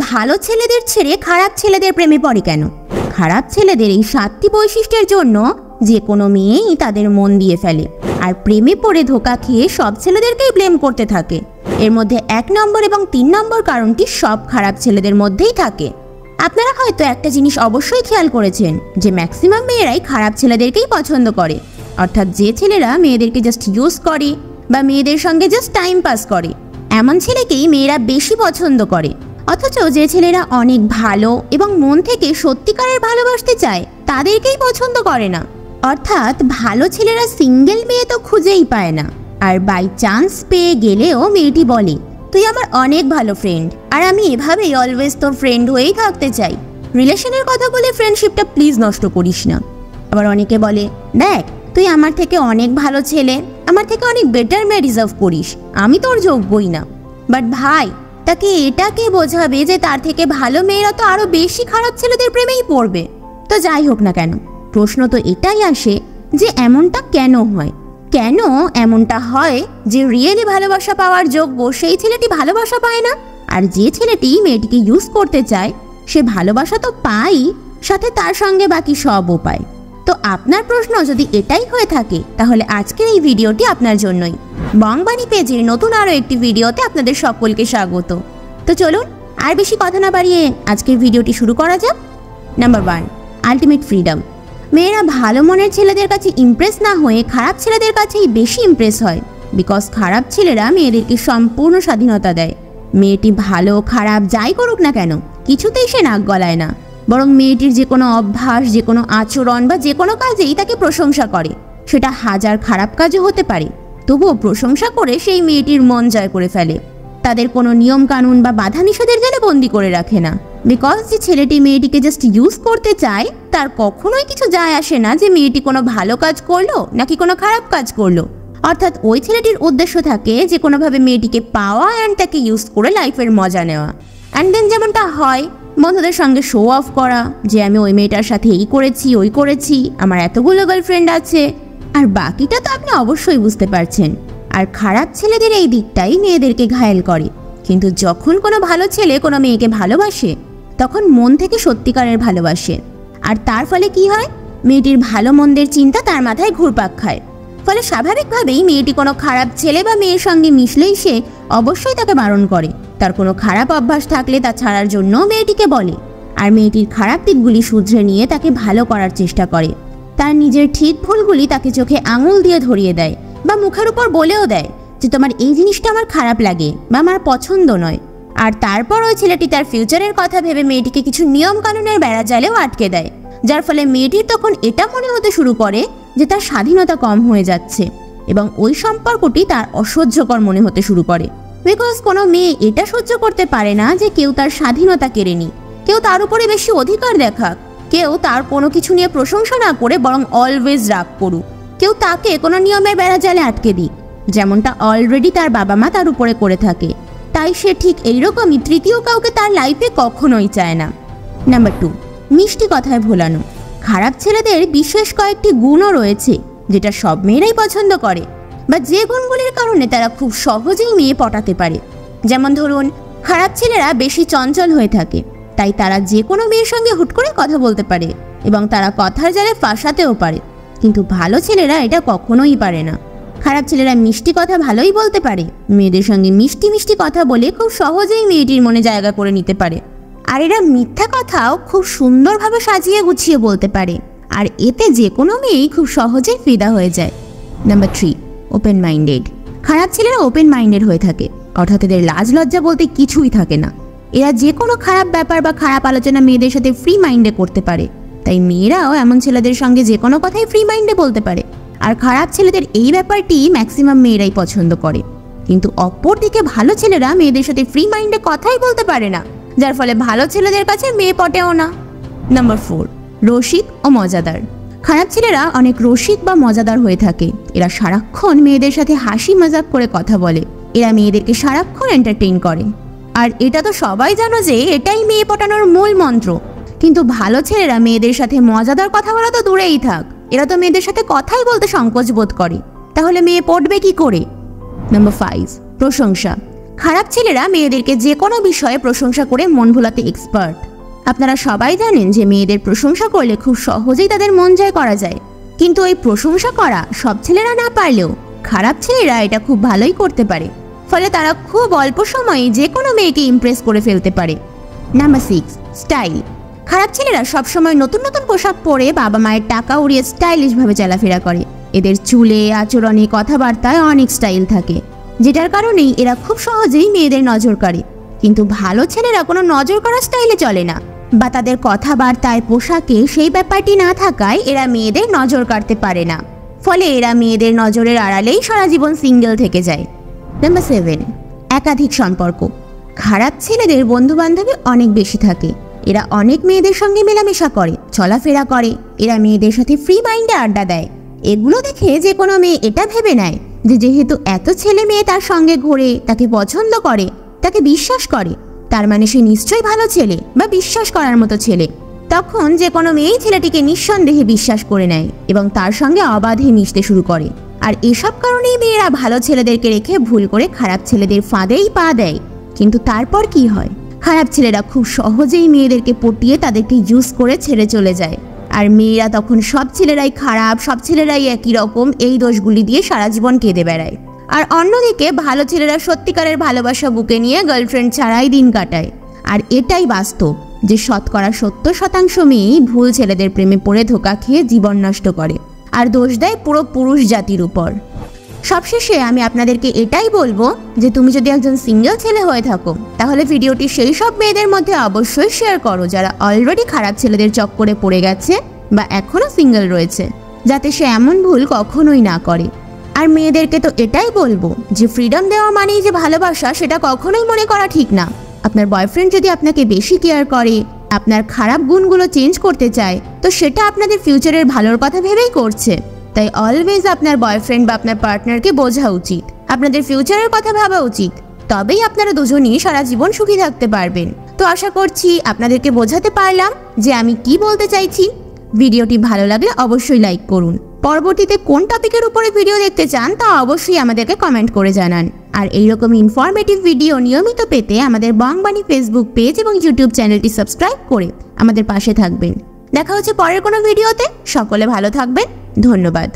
ভালো ছেলেদের ছেড়ে খারাপ ছেলেদের প্রেমে পড়ে কেন? খারাপ ছেলেদের এই 7টি বৈশিষ্ট্যের জন্য যে কোনো মেয়েই তাদের মন দিয়ে ফেলে, আর প্রেমে পড়ে ধোঁকা খেয়ে সব ছেলেদেরকেই ব্লেম করতে থাকে। এর মধ্যে 1 নম্বর এবং 3 নম্বর কারণটি সব খারাপ ছেলেদের মধ্যেই থাকে। আপনারা হয়তো একটা জিনিস অবশ্যই খেয়াল করেছেন যে ম্যাক্সিমাম মেয়েরাই খারাপ ছেলেদেরকেই পছন্দ করে, অর্থাৎ যে ছেলেরা মেয়েদেরকে জাস্ট ইউজ করে বা মেয়েদের সঙ্গে জাস্ট টাইম পাস করে, এমন ছেলেকেই মেয়েরা বেশি পছন্দ করে। অথচ যে ছেলেরা অনেক ভালো এবং মন থেকে সত্যিকারের ভালোবাসতে চায় তাদেরকেই পছন্দ করে না। অর্থাৎ ভালো ছেলেরা সিঙ্গেল মেয়ে তো খুঁজেই পায় না, আর বাই চান্স পেয়ে গেলেও মেয়েটি বলে, তুই আমার অনেক ভালো ফ্রেন্ড আর আমি এভাবেই অলওয়েজ তোর ফ্রেন্ড হয়েই থাকতে চাই, রিলেশনের কথা বলে ফ্রেন্ডশিপটা প্লিজ নষ্ট করিস না। আবার অনেকে বলে, দেখ তুই আমার থেকে অনেক ভালো ছেলে, আমার থেকে অনেক বেটার মেয়ে ডিজার্ভ করিস, আমি তোর যোগ্যই না। বাট ভাই, তাকে এটা কে বোঝাবে যে তার থেকে ভালো মেয়েরা তো আরো বেশি খারাপ ছেলেদের প্রেমেই পড়বে? তো যাই হোক না কেন, প্রশ্ন তো এটাই আসে যে এমনটা কেন হয়? কেন এমনটা হয় যে রিয়েলি ভালোবাসা পাওয়ার যোগ্য সেই ছেলেটি ভালোবাসা পায় না, আর যে ছেলেটি মেয়েটিকে ইউজ করতে চায় সে ভালোবাসা তো পায়, সাথে তার সঙ্গে বাকি সবও পায়? তো আপনার প্রশ্ন যদি এটাই হয়ে থাকে তাহলে আজকের এই ভিডিওটি আপনার জন্যই। বংবাণী পেজের নতুন আরও একটি ভিডিওতে আপনাদের সকলকে স্বাগত। তো চলুন আর বেশি কথা না বাড়িয়ে আজকের ভিডিওটি শুরু করা যাক। Number 1, ultimate freedom. মেয়েরা ভালো মনের ছেলেদের কাছে ইমপ্রেস না হয়ে খারাপ ছেলেদের কাছেই বেশি ইমপ্রেস হয়, বিকজ খারাপ ছেলেরা মেয়েদেরকে সম্পূর্ণ স্বাধীনতা দেয়। মেয়েটি ভালো খারাপ যাই করুক না কেন কিছুতেই সে নাক গলায় না, বরং মেয়েটির যে কোনো অভ্যাস, যে কোনো আচরণ বা যে কোনো কাজেই তাকে প্রশংসা করে। সেটা হাজার খারাপ কাজও হতে পারে, তবুও প্রশংসা করে সেই মেয়েটির মন জয় করে ফেলে। তাদের কোনো নিয়ম কানুন বা বাধা নিষেধের জালে বন্দি করে রাখে না, বিকজ যে ছেলেটি মেয়েটিকে জাস্ট ইউজ করতে চায় তার কখনোই কিছু যায় আসে না যে মেয়েটি কোনো ভালো কাজ করলো নাকি কোনো খারাপ কাজ করলো। অর্থাৎ ওই ছেলেটির উদ্দেশ্য থাকে যে কোনোভাবে মেয়েটিকে পাওয়া অ্যান্ড তাকে ইউজ করে লাইফের মজা নেওয়া। অ্যান্ড দেন যেমনটা হয় বন্ধুদের সঙ্গে শো অফ করা যে আমি ওই মেয়েটার সাথে এই করেছি ওই করেছি, আমার এতগুলো গার্লফ্রেন্ড আছে, আর বাকিটা তো আপনি অবশ্যই বুঝতে পারছেন। আর খারাপ ছেলেদের এই দিকটাই মেয়েদেরকে ঘায়েল করে। কিন্তু যখন কোনো ভালো ছেলে কোনো মেয়েকে ভালোবাসে তখন মন থেকে সত্যিকারের ভালোবাসে, আর তার ফলে কি হয়, মেয়েটির ভালো মন্দের চিন্তা তার মাথায় ঘুরপাক খায়। ফলে স্বাভাবিকভাবেই মেয়েটি কোনো খারাপ ছেলে বা মেয়ের সঙ্গে মিশলেই সে অবশ্যই তাকে বারণ করে। তার কোনো খারাপ অভ্যাস থাকলে তা ছাড়ার জন্য মেয়েটিকে বলে, আর মেয়েটির খারাপ দিকগুলি শুধরে নিয়ে তাকে ভালো করার চেষ্টা করে। তার নিজের ঠিক ভুলগুলি তাকে চোখে আঙুল দিয়ে ধরিয়ে দেয় বা মুখের উপর বলেও দেয় যে তোমার এই জিনিসটা আমার খারাপ লাগে বা আমার পছন্দ নয়। আর তারপর ওই ছেলেটি তার ফিউচারের কথা ভেবে মেয়েটিকে কিছু নিয়ম কানুনের বেড়া জালেও আটকে দেয়, যার ফলে মেয়েটির তখন এটা মনে হতে শুরু করে যে তার স্বাধীনতা কম হয়ে যাচ্ছে এবং ওই সম্পর্কটি তার অসহ্যকর মনে হতে শুরু করে। বিকজ কোনো মেয়ে এটা সহ্য করতে পারে না যে কেউ তার স্বাধীনতা কেড়ে নিক, কেউ তার উপরে বেশি অধিকার দেখাক, কেউ তার কোনো কিছু নিয়ে প্রশংসা না করে বরং অলওয়েজ রাগ করুক, কেউ তাকে কোনো নিয়মের বেড়া জালে আটকে দিক, যেমনটা অলরেডি তার বাবা মা তার উপরে করে থাকে। তাই সে ঠিক এইরকমই তৃতীয় কাউকে তার লাইফে কখনোই চায় না। নাম্বার 2, মিষ্টি কথায় ভোলানো। খারাপ ছেলেদের বিশেষ কয়েকটি গুণও রয়েছে যেটা সব মেয়েরাই পছন্দ করে, বা যে গুণগুলির কারণে তারা খুব সহজেই মেয়ে পটাতে পারে। যেমন ধরুন, খারাপ ছেলেরা বেশি চঞ্চল হয়ে থাকে, তাই তারা যে কোনো মেয়ের সঙ্গে হুট করে কথা বলতে পারে এবং তারা কথার জালে ফাঁসাতেও পারে। কিন্তু ভালো ছেলেরা এটা কখনোই পারে না। খারাপ ছেলেরা মিষ্টি কথা ভালোই বলতে পারে, মেয়েদের সঙ্গে মিষ্টি মিষ্টি কথা বলে খুব সহজেই মেয়েটির মনে জায়গা করে নিতে পারে। আর এরা মিথ্যা কথাও খুব সুন্দরভাবে সাজিয়ে গুছিয়ে বলতে পারে, আর এতে যে কোনো মেয়েই খুব সহজেই ফিদা হয়ে যায়। Number 3, open minded. খারাপ ছেলেরা ওপেন মাইন্ডেড হয়ে থাকে, অর্থাৎ এদের লাজ লজ্জা বলতে কিছুই থাকে না। এরা যে কোনো খারাপ ব্যাপার বা খারাপ আলোচনা মেয়েদের সাথে ফ্রি মাইন্ডে করতে পারে, তাই মেয়েরাও এমন ছেলেদের সঙ্গে যে কোনো কথাই ফ্রি মাইন্ডে বলতে পারে। আর খারাপ ছেলেদের এই ব্যাপারটি ম্যাক্সিমাম মেয়েরাই পছন্দ করে। কিন্তু অপরদিকে ভালো ছেলেরা মেয়েদের সাথে ফ্রি মাইন্ডে কথাই বলতে পারে না, যার ফলে ভালো ছেলেদের কাছে মেয়ে পটেও না। নাম্বার 4, রসিক ও মজাদার। খারাপ ছেলেরা অনেক রসিক বা মজাদার হয়ে থাকে। এরা সারাক্ষণ মেয়েদের সাথে হাসি মজাক করে কথা বলে, এরা মেয়েদেরকে সারাক্ষণ এন্টারটেইন করে। আর এটা তো সবাই জানো যে এটাই মেয়ে পটানোর মূল মন্ত্র। কিন্তু ভালো ছেলেরা মেয়েদের সাথে মজাদার কথা বলা তো দূরেই থাক, এরা তো মেয়েদের সাথে কথাই বলতে সংকোচ বোধ করে। তাহলে মেয়ে পটবে কি করে? নাম্বার 5, প্রশংসা। খারাপ ছেলেরা মেয়েদেরকে যে কোনো বিষয়ে প্রশংসা করে মন ভোলাতে এক্সপার্ট। আপনারা সবাই জানেন যে মেয়েদের প্রশংসা করলে খুব সহজেই তাদের মন জয় করা যায়, কিন্তু এই প্রশংসা করা সব ছেলেরা না পারলেও খারাপ ছেলেরা এটা খুব ভালোই করতে পারে। ফলে তারা খুব অল্প সময়ে যে কোনো মেয়েকে ইমপ্রেস করে ফেলতে পারে। Number 6, style. খারাপ ছেলেরা সবসময় নতুন নতুন পোশাক পরে বাবা মায়ের টাকা উড়িয়ে স্টাইলিশভাবে চলাফেরা করে। এদের চুলে, আচরণে, কথাবার্তায় অনেক স্টাইল থাকে, যেটার কারণেই এরা খুব সহজেই মেয়েদের নজর কাড়ে। কিন্তু ভালো ছেলেরা কোনো নজর করা স্টাইলে চলে না, বা তাদের কথাবার্তায়, পোশাকে সেই ব্যাপারটি না থাকায় এরা মেয়েদের নজর কাড়তে পারে না। ফলে এরা মেয়েদের নজরের আড়ালেই সারা জীবন সিঙ্গেল থেকে যায়। নাম্বার 7, একাধিক সম্পর্ক। খারাপ ছেলেদের বন্ধু বান্ধবী অনেক বেশি থাকে। এরা অনেক মেয়েদের সঙ্গে মেলামেশা করে, চলাফেরা করে। এরা মেয়েদের সাথে ফ্রি মাইন্ডে আড্ডা দেয়। এগুলো দেখে যে কোনো মেয়ে এটা ভেবে নেয় যে যেহেতু এত ছেলে মেয়ে তার সঙ্গে ঘোরে, তাকে পছন্দ করে, তাকে বিশ্বাস করে, তার মানে সে নিশ্চয়ই ভালো ছেলে বা বিশ্বাস করার মতো ছেলে। তখন যে কোনো মেয়েই ছেলেটিকে নিঃসন্দেহে বিশ্বাস করে নেয় এবং তার সঙ্গে অবাধে মিশতে শুরু করে। আর এসব কারণেই মেয়েরা ভালো ছেলেদেরকে রেখে ভুল করে খারাপ ছেলেদের ফাঁদেই পা দেয়। কিন্তু তারপর কি হয়? খারাপ ছেলেরা খুব সহজেই মেয়েদেরকে পটিয়ে তাদেরকে ইউজ করে ছেড়ে চলে যায়। আর মেয়েরা তখন সব ছেলেরাই খারাপ, সব ছেলেরাই একই রকম, এই দোষগুলি দিয়ে সারা জীবন কেঁদে বেড়ায়। আর অন্যদিকে ভালো ছেলেরা সত্যিকারের ভালোবাসা বুকে নিয়ে গার্লফ্রেন্ড ছাড়াই দিন কাটায়। আর এটাই বাস্তব যে 70% মেয়েই ভুল ছেলেদের প্রেমে পড়ে ধোঁকা খেয়ে জীবন নষ্ট করে, আর দোষ দেয় পুরো পুরুষ জাতির উপর। সবশেষে আমি আপনাদেরকে এটাই বলবো যে তুমি যদি একজন সিঙ্গেল ছেলে হয়ে থাকো তাহলে ভিডিওটি সেই সব মেয়েদের মধ্যে অবশ্যই শেয়ার করো যারা অলরেডি খারাপ ছেলেদের চক্করে পড়ে গেছে বা এখনো সিঙ্গেল রয়েছে, যাতে সে এমন ভুল কখনোই না করে। আর মেয়েদেরকে তো এটাই বলবো যে ফ্রিডম দেওয়া মানেই যে ভালোবাসা সেটা কখনোই মনে করা ঠিক না। আপনার বয়ফ্রেন্ড যদি আপনাকে বেশি কেয়ার করে, আপনার খারাপ গুণগুলো চেঞ্জ করতে চায়, তো সেটা আপনাদের ফিউচারের ভালোর কথা ভেবেই করছে। তাই অলওয়েজ আপনার বয়ফ্রেন্ড বা আপনার পার্টনারকে বোঝা উচিত, আপনাদের ফিউচারের কথা ভাবা উচিত। তবেই আপনারা দুজনই সারা জীবন সুখী থাকতে পারবেন। তো আশা করছি আপনাদেরকে বোঝাতে পারলাম যে আমি কি বলতে চাইছি। ভিডিওটি ভালো লাগলে অবশ্যই লাইক করুন। পরবর্তীতে কোন টপিকের উপরে ভিডিও দেখতে চান তা অবশ্যই আমাদেরকে কমেন্ট করে জানান। আর এইরকম ইনফরমেটিভ ভিডিও নিয়মিত পেতে আমাদের বংবাণী ফেসবুক পেজ এবং ইউটিউব চ্যানেলটি সাবস্ক্রাইব করে আমাদের পাশে থাকবেন। দেখা হচ্ছে পরের কোনো ভিডিওতে। সকলে ভালো থাকবেন। ধন্যবাদ।